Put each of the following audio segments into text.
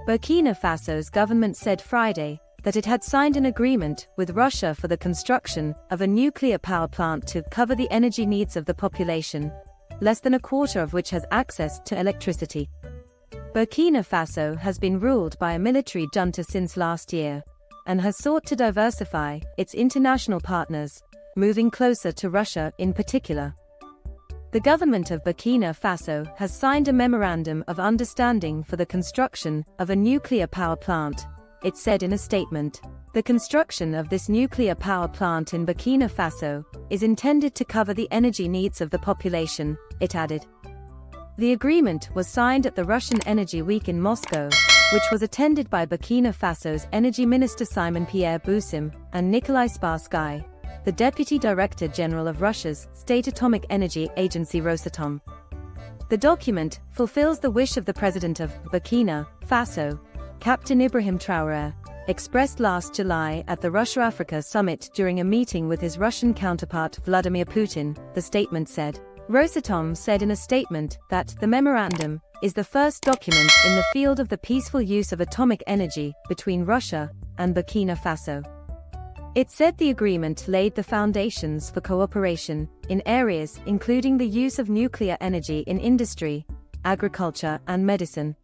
Burkina Faso's government said Friday that it had signed an agreement with Russia for the construction of a nuclear power plant to cover the energy needs of the population, less than a quarter of which has access to electricity. Burkina Faso has been ruled by a military junta since last year, and has sought to diversify its international partners, moving closer to Russia in particular. The government of Burkina Faso has signed a memorandum of understanding for the construction of a nuclear power plant, it said in a statement. The construction of this nuclear power plant in Burkina Faso is intended to cover the energy needs of the population, it added. The agreement was signed at the Russian Energy Week in Moscow, which was attended by Burkina Faso's Energy Minister Simon Pierre Boussim and Nikolai Sparsky, the Deputy Director General of Russia's State Atomic Energy Agency Rosatom. The document fulfills the wish of the President of Burkina Faso, Captain Ibrahim Traoré, expressed last July at the Russia-Africa Summit during a meeting with his Russian counterpart Vladimir Putin, the statement said. Rosatom said in a statement that the memorandum is the first document in the field of the peaceful use of atomic energy between Russia and Burkina Faso. It said the agreement laid the foundations for cooperation in areas including the use of nuclear energy in industry, agriculture and medicine.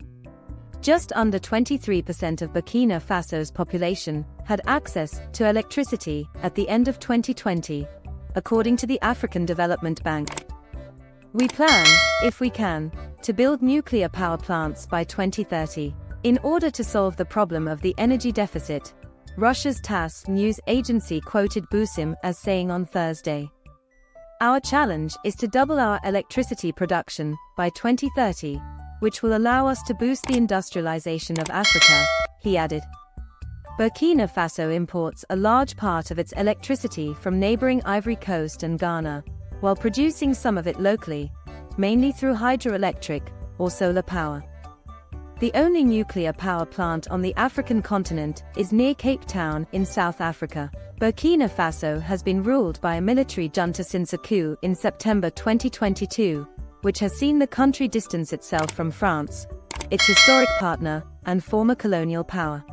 Just under 23% of Burkina Faso's population had access to electricity at the end of 2020, according to the African Development Bank. We plan, if we can, to build nuclear power plants by 2030, in order to solve the problem of the energy deficit, Russia's TASS news agency quoted Boussim as saying on Thursday. Our challenge is to double our electricity production by 2030, which will allow us to boost the industrialization of Africa, he added. Burkina Faso imports a large part of its electricity from neighboring Ivory Coast and Ghana, while producing some of it locally, mainly through hydroelectric or solar power. The only nuclear power plant on the African continent is near Cape Town in South Africa. Burkina Faso has been ruled by a military junta since a coup in September 2022, which has seen the country distance itself from France, its historic partner and former colonial power.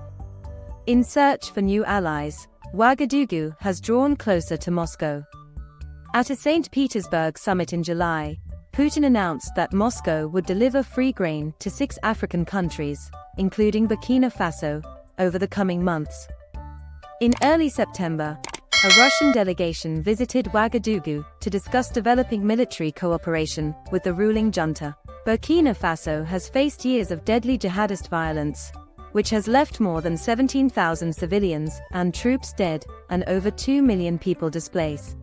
In search for new allies, Ouagadougou has drawn closer to Moscow. At a St. Petersburg summit in July, Putin announced that Moscow would deliver free grain to 6 African countries, including Burkina Faso, over the coming months. In early September, a Russian delegation visited Ouagadougou to discuss developing military cooperation with the ruling junta. Burkina Faso has faced years of deadly jihadist violence, which has left more than 17,000 civilians and troops dead and over 2 million people displaced.